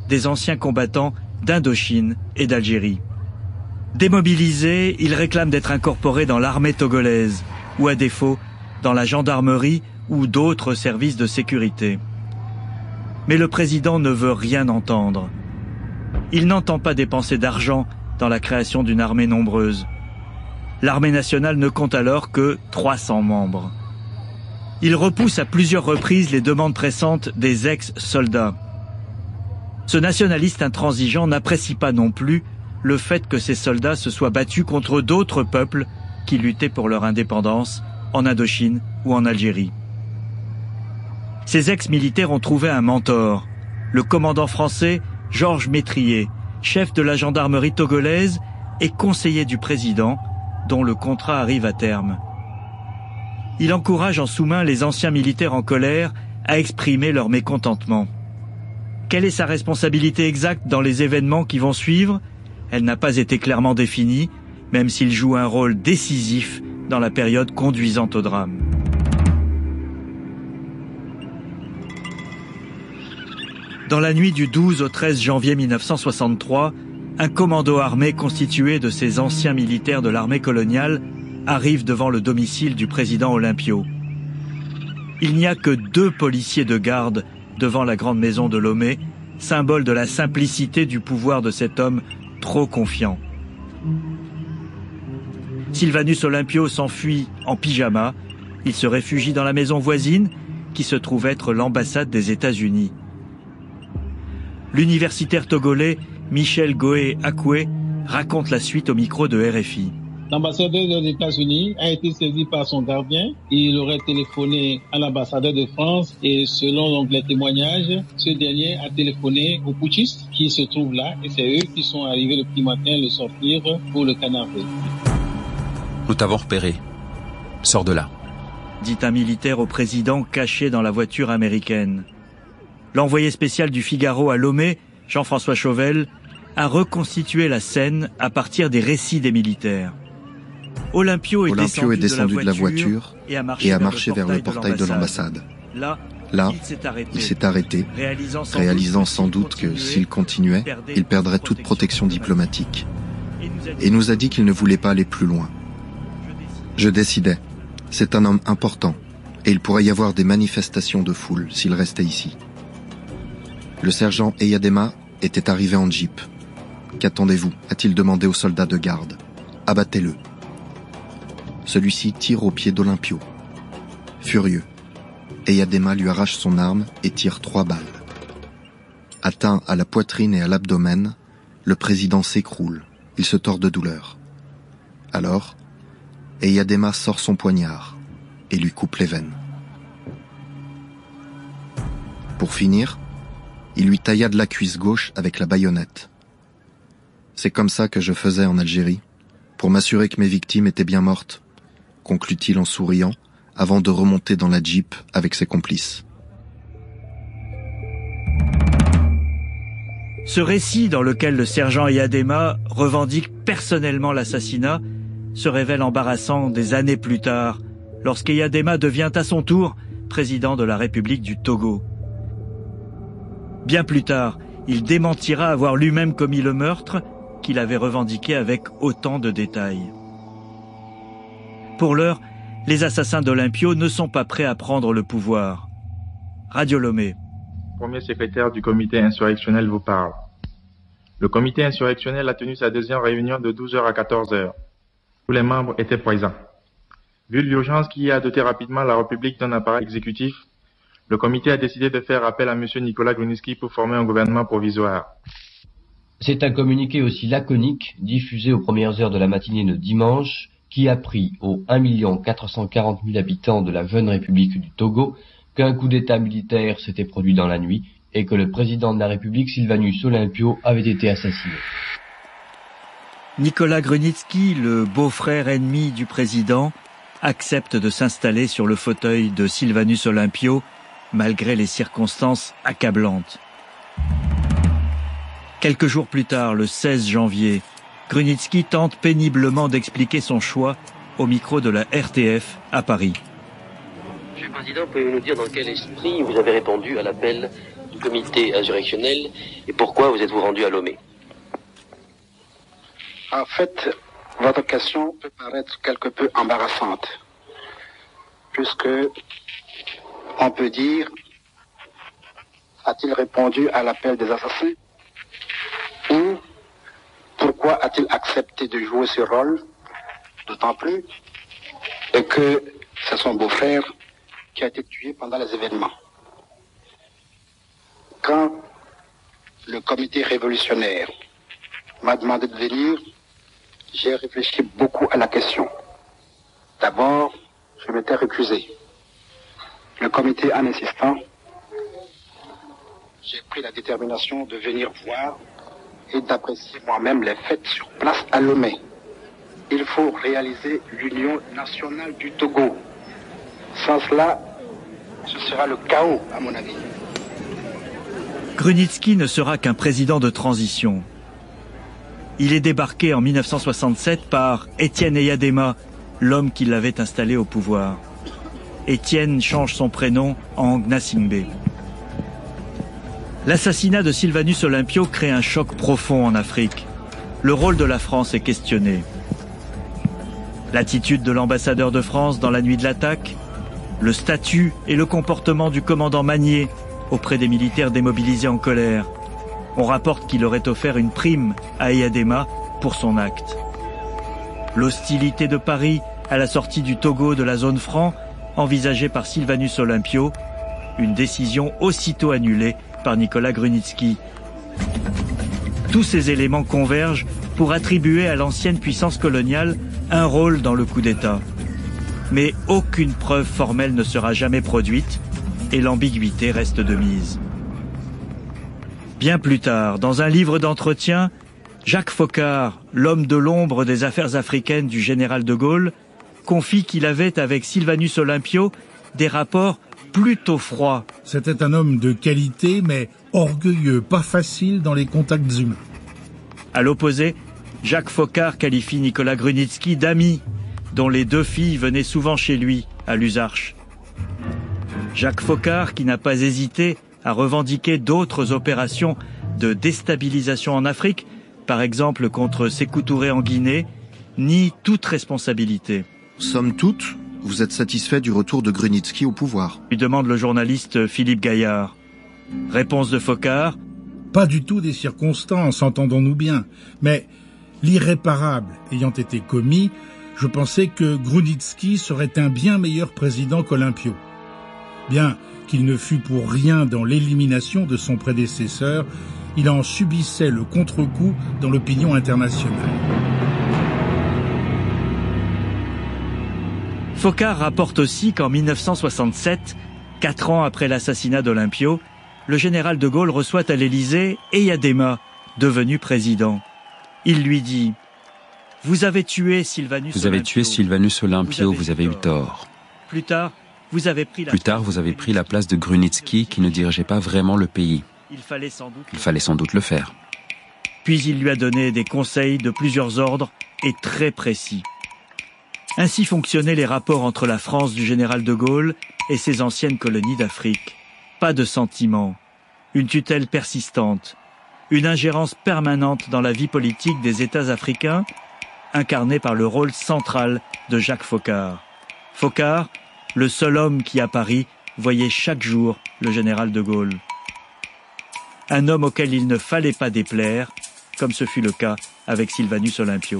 des anciens combattants d'Indochine et d'Algérie. Démobilisés, ils réclament d'être incorporés dans l'armée togolaise, ou à défaut, dans la gendarmerie ou d'autres services de sécurité. Mais le président ne veut rien entendre. Il n'entend pas dépenser d'argent dans la création d'une armée nombreuse. L'armée nationale ne compte alors que 300 membres. Il repousse à plusieurs reprises les demandes pressantes des ex-soldats. Ce nationaliste intransigeant n'apprécie pas non plus le fait que ces soldats se soient battus contre d'autres peuples qui luttaient pour leur indépendance en Indochine ou en Algérie. Ces ex-militaires ont trouvé un mentor, le commandant français Georges Métrier, chef de la gendarmerie togolaise et conseiller du président, dont le contrat arrive à terme. Il encourage en sous-main les anciens militaires en colère à exprimer leur mécontentement. Quelle est sa responsabilité exacte dans les événements qui vont suivre? Elle n'a pas été clairement définie, même s'il joue un rôle décisif dans la période conduisant au drame. Dans la nuit du 12 au 13 janvier 1963, un commando armé constitué de ces anciens militaires de l'armée coloniale arrive devant le domicile du président Olympio. Il n'y a que 2 policiers de garde devant la grande maison de Lomé, symbole de la simplicité du pouvoir de cet homme trop confiant. Sylvanus Olympio s'enfuit en pyjama. Il se réfugie dans la maison voisine, qui se trouve être l'ambassade des États-Unis. L'universitaire togolais Michel Goé Akoué raconte la suite au micro de RFI. L'ambassadeur des États-Unis a été saisi par son gardien. Il aurait téléphoné à l'ambassadeur de France et selon donc les témoignages, ce dernier a téléphoné aux putschistes qui se trouvent là et c'est eux qui sont arrivés le petit matin le sortir pour le canarder. Nous t'avons repéré. Sors de là. Dit un militaire au président caché dans la voiture américaine. L'envoyé spécial du Figaro à Lomé, Jean-François Chauvel, a reconstitué la scène à partir des récits des militaires. Olympio est descendu de la voiture et a marché vers le portail de l'ambassade. Là, il s'est arrêté, réalisant sans doute que s'il continuait, il perdrait toute protection diplomatique. Et nous a dit qu'il ne voulait pas aller plus loin. Je décidais, c'est un homme important, et il pourrait y avoir des manifestations de foule s'il restait ici. Le sergent Eyadema était arrivé en jeep. Qu'attendez-vous? A-t-il demandé au soldat de garde. Abattez-le. Celui-ci tire au pied d'Olympio. Furieux, Eyadema lui arrache son arme et tire 3 balles. Atteint à la poitrine et à l'abdomen, le président s'écroule. Il se tord de douleur. Alors, Eyadema sort son poignard et lui coupe les veines. Pour finir, il lui tailla de la cuisse gauche avec la baïonnette. C'est comme ça que je faisais en Algérie, pour m'assurer que mes victimes étaient bien mortes, conclut-il en souriant, avant de remonter dans la Jeep avec ses complices. Ce récit, dans lequel le sergent Eyadema revendique personnellement l'assassinat, se révèle embarrassant des années plus tard, lorsqu'Eyadema devient à son tour président de la République du Togo. Bien plus tard, il démentira avoir lui-même commis le meurtre qu'il avait revendiqué avec autant de détails. Pour l'heure, les assassins d'Olympio ne sont pas prêts à prendre le pouvoir. Radio Lomé. Premier secrétaire du comité insurrectionnel vous parle. Le comité insurrectionnel a tenu sa deuxième réunion de 12h à 14h. Tous les membres étaient présents. Vu l'urgence qui a doté rapidement la République d'un appareil exécutif, le comité a décidé de faire appel à M. Nicolas Gruniski pour former un gouvernement provisoire. C'est un communiqué aussi laconique, diffusé aux premières heures de la matinée de dimanche, qui apprit aux 1 440 000 habitants de la jeune République du Togo qu'un coup d'État militaire s'était produit dans la nuit et que le président de la République, Sylvanus Olympio, avait été assassiné. Nicolas Grunitzky, le beau-frère ennemi du président, accepte de s'installer sur le fauteuil de Sylvanus Olympio, malgré les circonstances accablantes. Quelques jours plus tard, le 16 janvier, Grunitzky tente péniblement d'expliquer son choix au micro de la RTF à Paris. Monsieur le Président, pouvez-vous nous dire dans quel esprit vous avez répondu à l'appel du comité insurrectionnel et pourquoi vous êtes-vous rendu à Lomé? En fait, votre question peut paraître quelque peu embarrassante, puisque on peut dire, a-t-il répondu à l'appel des assassins? Ou pourquoi a-t-il accepté de jouer ce rôle, d'autant plus que c'est son beau-frère qui a été tué pendant les événements. Quand le comité révolutionnaire m'a demandé de venir, j'ai réfléchi beaucoup à la question. D'abord, je m'étais récusé. Le comité en insistant, j'ai pris la détermination de venir voir et d'apprécier moi-même les faits sur place à Lomé. Il faut réaliser l'union nationale du Togo. Sans cela, ce sera le chaos, à mon avis. Grunitzky ne sera qu'un président de transition. Il est débarqué en 1967 par Étienne Eyadema, l'homme qui l'avait installé au pouvoir. Étienne change son prénom en Gnassingbé. L'assassinat de Sylvanus Olympio crée un choc profond en Afrique. Le rôle de la France est questionné. L'attitude de l'ambassadeur de France dans la nuit de l'attaque, le statut et le comportement du commandant Magnier auprès des militaires démobilisés en colère. On rapporte qu'il aurait offert une prime à Eyadema pour son acte. L'hostilité de Paris à la sortie du Togo de la zone franc, envisagée par Sylvanus Olympio, une décision aussitôt annulée par Nicolas Grunitzky. Tous ces éléments convergent pour attribuer à l'ancienne puissance coloniale un rôle dans le coup d'État. Mais aucune preuve formelle ne sera jamais produite et l'ambiguïté reste de mise. Bien plus tard, dans un livre d'entretien, Jacques Foccart, l'homme de l'ombre des affaires africaines du général de Gaulle, confie qu'il avait avec Sylvanus Olympio des rapports plutôt froid. C'était un homme de qualité, mais orgueilleux, pas facile dans les contacts humains. À l'opposé, Jacques Foccart qualifie Nicolas Grunitzky d'ami, dont les deux filles venaient souvent chez lui, à Luzarches. Jacques Foccart, qui n'a pas hésité à revendiquer d'autres opérations de déstabilisation en Afrique, par exemple contre Sékou Touré en Guinée, nie toute responsabilité. Somme toute, vous êtes satisfait du retour de Grunitzky au pouvoir? Lui demande le journaliste Philippe Gaillard. Réponse de Foccart. Pas du tout des circonstances, entendons-nous bien. Mais l'irréparable ayant été commis, je pensais que Grunitzky serait un bien meilleur président qu'Olympio. Bien qu'il ne fût pour rien dans l'élimination de son prédécesseur, il en subissait le contre-coup dans l'opinion internationale. Foccart rapporte aussi qu'en 1967, 4 ans après l'assassinat d'Olympio, le général de Gaulle reçoit à l'Élysée Eyadema, devenu président. Il lui dit « Vous avez tué Sylvanus Olympio, vous avez eu tort. Plus tard, vous avez pris la place de Grunitzky qui ne dirigeait pas vraiment le pays. Il fallait sans doute le faire. » Puis il lui a donné des conseils de plusieurs ordres et très précis. Ainsi fonctionnaient les rapports entre la France du général de Gaulle et ses anciennes colonies d'Afrique. Pas de sentiments, une tutelle persistante, une ingérence permanente dans la vie politique des États africains, incarnée par le rôle central de Jacques Foccart. Foccart, le seul homme qui, à Paris, voyait chaque jour le général de Gaulle. Un homme auquel il ne fallait pas déplaire, comme ce fut le cas avec Sylvanus Olympio.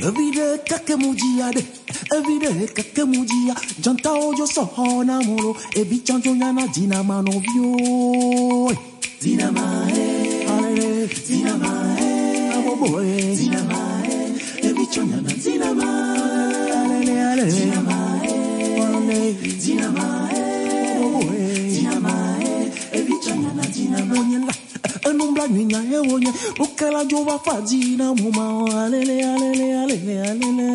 nuinga ewonya ukala jova fadina muma alele alele alele alele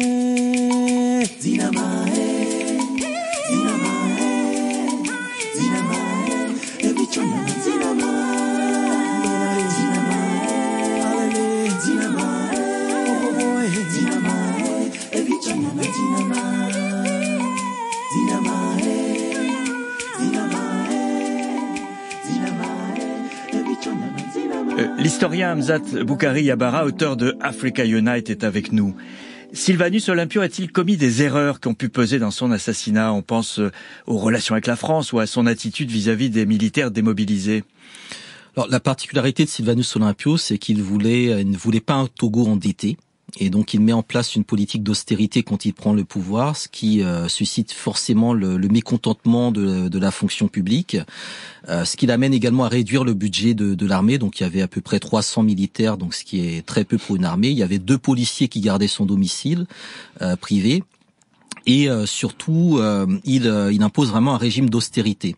zinamae ebichona zinamae alele zinamae zinamae ebichona L'historien Hamzat Boukari Yabara, auteur de Africa Unite, est avec nous. Sylvanus Olympio a-t-il commis des erreurs qui ont pu peser dans son assassinat? On pense aux relations avec la France ou à son attitude vis-à-vis des militaires démobilisés. Alors, la particularité de Sylvanus Olympio, c'est qu'il ne voulait pas un Togo endetté. Et donc il met en place une politique d'austérité quand il prend le pouvoir, ce qui suscite forcément le mécontentement de la fonction publique, ce qui l'amène également à réduire le budget de l'armée. Donc il y avait à peu près 300 militaires, donc ce qui est très peu pour une armée. Il y avait 2 policiers qui gardaient son domicile privé. Et surtout, il impose vraiment un régime d'austérité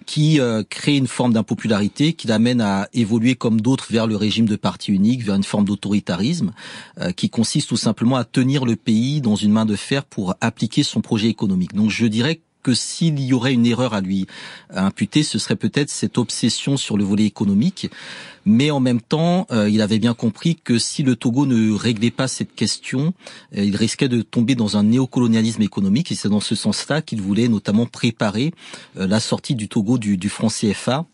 qui crée une forme d'impopularité, qui l'amène à évoluer comme d'autres vers le régime de parti unique, vers une forme d'autoritarisme, qui consiste tout simplement à tenir le pays dans une main de fer pour appliquer son projet économique. Donc je dirais que s'il y aurait une erreur à lui imputer, ce serait peut-être cette obsession sur le volet économique. Mais en même temps, il avait bien compris que si le Togo ne réglait pas cette question, il risquait de tomber dans un néocolonialisme économique. Et c'est dans ce sens-là qu'il voulait notamment préparer la sortie du Togo du franc CFA,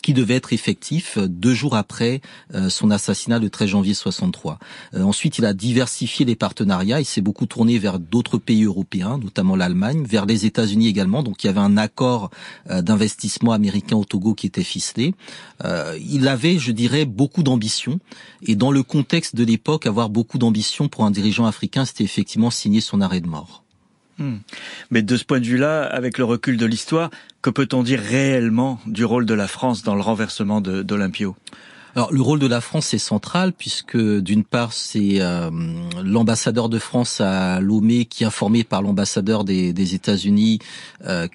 qui devait être effectif 2 jours après son assassinat le 13 janvier 63. Ensuite, il a diversifié les partenariats. Il s'est beaucoup tourné vers d'autres pays européens, notamment l'Allemagne, vers les États-Unis également. Donc, il y avait un accord d'investissement américain au Togo qui était ficelé. Il avait, je dirais, beaucoup d'ambition. Et dans le contexte de l'époque, avoir beaucoup d'ambition pour un dirigeant africain, c'était effectivement signer son arrêt de mort. Mais de ce point de vue-là, avec le recul de l'histoire, que peut-on dire réellement du rôle de la France dans le renversement d'Olympio ? Alors, le rôle de la France est central puisque, d'une part, c'est l'ambassadeur de France à Lomé qui, informé par l'ambassadeur des États-Unis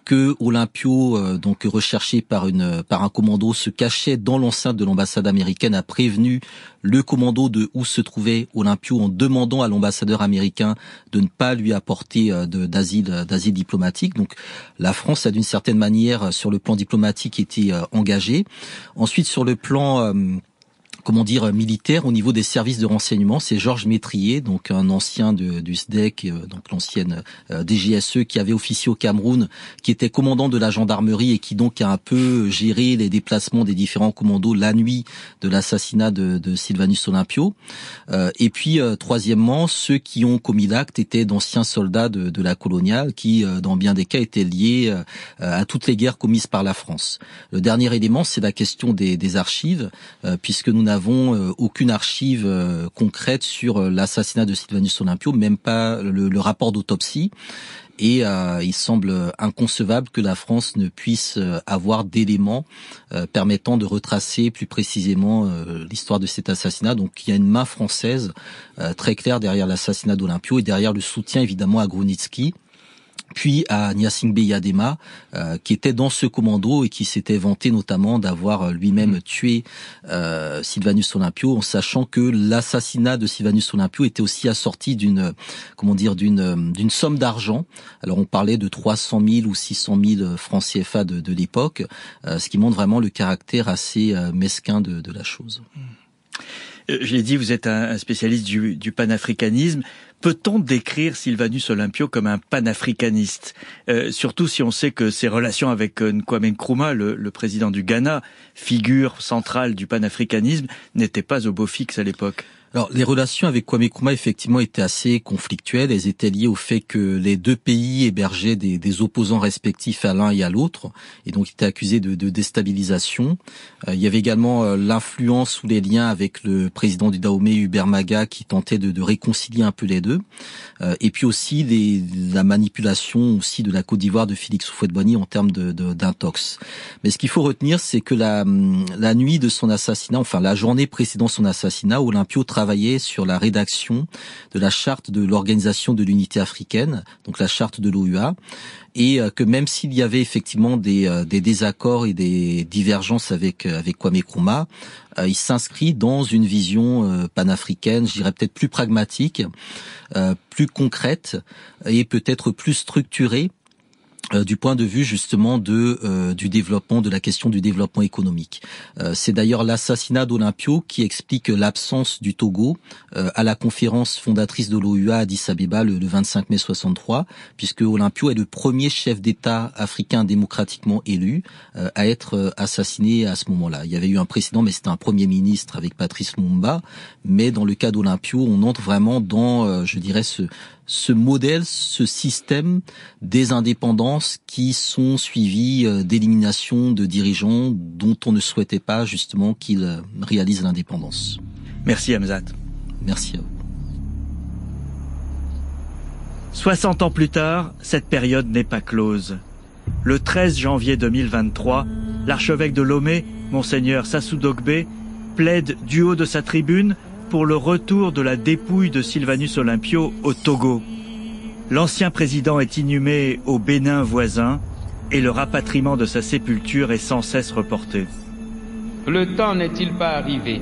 que Olympio, donc recherché par un commando, se cachait dans l'enceinte de l'ambassade américaine, a prévenu le commando de où se trouvait Olympio en demandant à l'ambassadeur américain de ne pas lui apporter d'asile diplomatique. Donc, la France a d'une certaine manière, sur le plan diplomatique, été engagée. Ensuite, sur le plan militaire, au niveau des services de renseignement, c'est Georges Métrier, donc un ancien du SDEC, donc l'ancienne DGSE, qui avait officié au Cameroun, qui était commandant de la gendarmerie et qui donc a un peu géré les déplacements des différents commandos la nuit de l'assassinat de Sylvanus Olympio. Et puis, troisièmement, ceux qui ont commis l'acte étaient d'anciens soldats de la coloniale qui, dans bien des cas, étaient liés à toutes les guerres commises par la France. Le dernier élément, c'est la question des archives, puisque nous n'avons aucune archive concrète sur l'assassinat de Sylvanus Olympio, même pas le rapport d'autopsie. Et il semble inconcevable que la France ne puisse avoir d'éléments permettant de retracer plus précisément l'histoire de cet assassinat. Donc il y a une main française très claire derrière l'assassinat d'Olympio et derrière le soutien évidemment à Grunitzky, puis à Gnassingbé Yadema, qui était dans ce commando et qui s'était vanté notamment d'avoir lui-même tué Sylvanus Olympio, en sachant que l'assassinat de Sylvanus Olympio était aussi assorti d'une somme d'argent. Alors on parlait de 300 000 ou 600 000 francs CFA de l'époque, ce qui montre vraiment le caractère assez mesquin de la chose. Je l'ai dit, vous êtes un spécialiste du panafricanisme. Peut-on décrire Sylvanus Olympio comme un panafricaniste, surtout si on sait que ses relations avec Kwame Nkrumah, le président du Ghana, figure centrale du panafricanisme, n'étaient pas au beau fixe à l'époque? Alors, les relations avec Kwame Nkrumah, effectivement, étaient assez conflictuelles. Elles étaient liées au fait que les deux pays hébergeaient des opposants respectifs à l'un et à l'autre, et donc étaient accusés de déstabilisation. Il y avait également l'influence ou les liens avec le président du Dahomey, Hubert Maga, qui tentait de réconcilier un peu les deux. Et puis aussi la manipulation aussi de la Côte d'Ivoire de Félix Houphouët-Boigny en termes d'intox. Mais ce qu'il faut retenir, c'est que la nuit de son assassinat, enfin la journée précédant son assassinat, Olympio travaillait sur la rédaction de la charte de l'Organisation de l'Unité africaine, donc la charte de l'OUA, et que même s'il y avait effectivement des désaccords et des divergences avec Kwame Nkrumah, il s'inscrit dans une vision panafricaine, je dirais peut-être plus pragmatique, plus concrète et peut-être plus structurée du point de vue justement du développement, de la question du développement économique. C'est d'ailleurs l'assassinat d'Olympio qui explique l'absence du Togo à la conférence fondatrice de l'OUA à Addis Abeba le 25 mai 63, puisque Olympio est le premier chef d'État africain démocratiquement élu à être assassiné à ce moment-là. Il y avait eu un précédent, mais c'était un premier ministre avec Patrice Lumumba. Mais dans le cas d'Olympio, on entre vraiment dans, je dirais, ce modèle, ce système des indépendances qui sont suivis d'élimination de dirigeants dont on ne souhaitait pas justement qu'ils réalisent l'indépendance. Merci Hamzat. Merci à vous. 60 ans plus tard, cette période n'est pas close. Le 13 janvier 2023, l'archevêque de Lomé, Monseigneur Sassou Dogbe, plaide du haut de sa tribune pour le retour de la dépouille de Sylvanus Olympio au Togo. L'ancien président est inhumé au Bénin voisin et le rapatriement de sa sépulture est sans cesse reporté. Le temps n'est-il pas arrivé,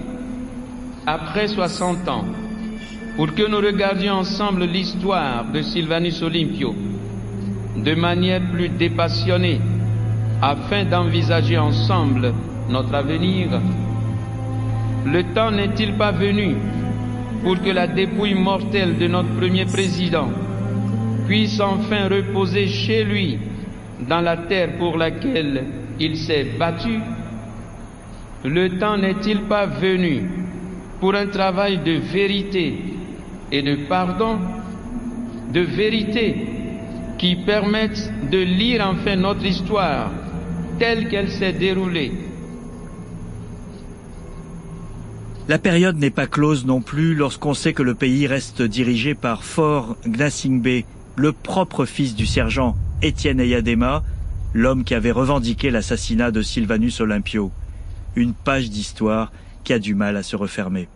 après 60 ans, pour que nous regardions ensemble l'histoire de Sylvanus Olympio de manière plus dépassionnée, afin d'envisager ensemble notre avenir? Le temps n'est-il pas venu pour que la dépouille mortelle de notre premier président puisse enfin reposer chez lui, dans la terre pour laquelle il s'est battu? Le temps n'est-il pas venu pour un travail de vérité et de pardon, de vérité qui permette de lire enfin notre histoire telle qu'elle s'est déroulée? La période n'est pas close non plus lorsqu'on sait que le pays reste dirigé par Faure Gnassingbé, le propre fils du sergent Étienne Eyadema, l'homme qui avait revendiqué l'assassinat de Sylvanus Olympio. Une page d'histoire qui a du mal à se refermer.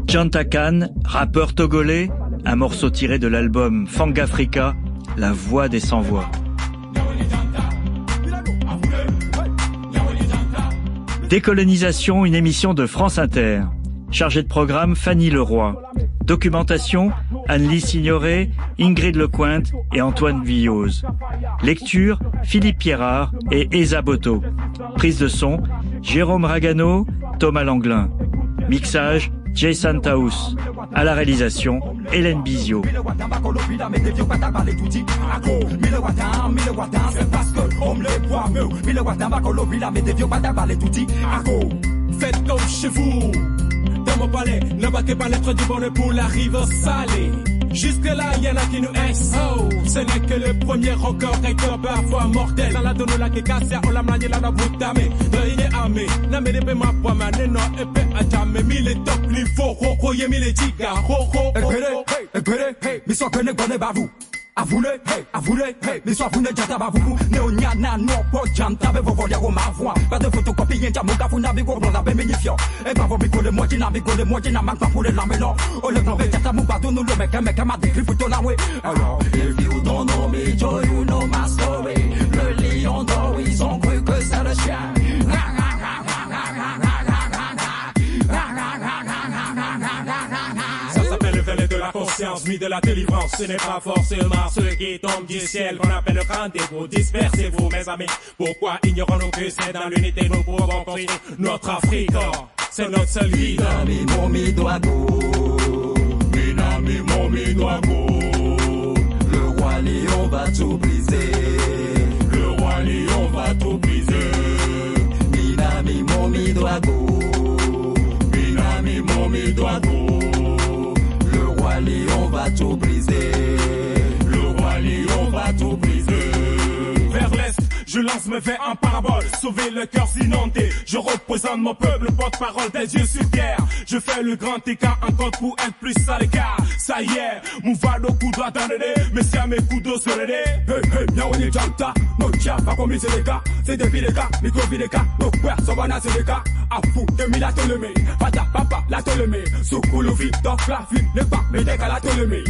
Janta Khan, rappeur togolais, un morceau tiré de l'album Fangafrika, la voix des sans-voix. Décolonisation, une émission de France Inter. Chargé de programme, Fanny Leroy. Documentation, Anne-Lise Signoret, Ingrid Lecointe et Antoine Villose. Lecture, Philippe Pierrard et Esa Boto. Prise de son, Jérôme Ragano, Thomas Langlin. Mixage, Jason Taous. À la réalisation, Hélène Bizio. Faites comme chez vous. Dans mon palais, n'embarquez pas lettre du bonheur pour la rive salée. Jusque-là, y'en a qui nous haissent. Oh, ce n'est que le premier encore recteur, parfois mortel. Dans la donne la qui casse, on l'a manié là dans votre dame. Il est armé, n'a mais pas ma poids, ma non, épée à jamais. Mille et top, niveau, ho, ho, yé, mille et tiga, ho, ho, ho, ho. Hey, mais soit que ne connaît pas vous. hey, mais soit vous ne jata ba vous, neonyana no po janta be vovo ya ma voix, pas de photocopie yen muka fu na bigo blonda be minifio, e ba vobi ko le moitié na manque pour le lamelo, o le plan be jata mu ba do no le meka ma décrit photo la we. Alors, if you don't know me, Joe, you know my story. Le lion d'or, ils ont cru que c'est le chien. De la conscience, mis de la délivrance, ce n'est pas forcément ceux qui tombent du ciel qu'on appelle le rendez-vous. Dispersez-vous, mes amis. Pourquoi ignorons-nous que c'est dans l'unité nous pouvons construire notre Afrique? C'est notre seul guide. Minami momi doago, Minami momi doago. Le roi lion va tout briser. Le roi lion va tout briser. Minami momi doago, Minami momi doago. Le roi lion va tout briser. Le roi lion va tout briser. Vers l'est, je lance mes vers en parabole. Sauver le cœur inondé. Je représente mon peuple, porte-parole des yeux sur terre. Je fais le grand écart encore pour être plus à l'écart. Ça y est, mon vado coup droit dans le nez. Mais si à mes coups d'eau sur le nez. Hey, bien on est janta. Mon tien, pas comme c'est les cas. C'est depuis les cas, micro les cas. Donc, ouais, ça va c'est les cas. A fou, demi la tolemé. Pata, papa, la tolemé. Sous coulouvi, donc la fuite, n'est pas, mais dès qu'à la tolemé.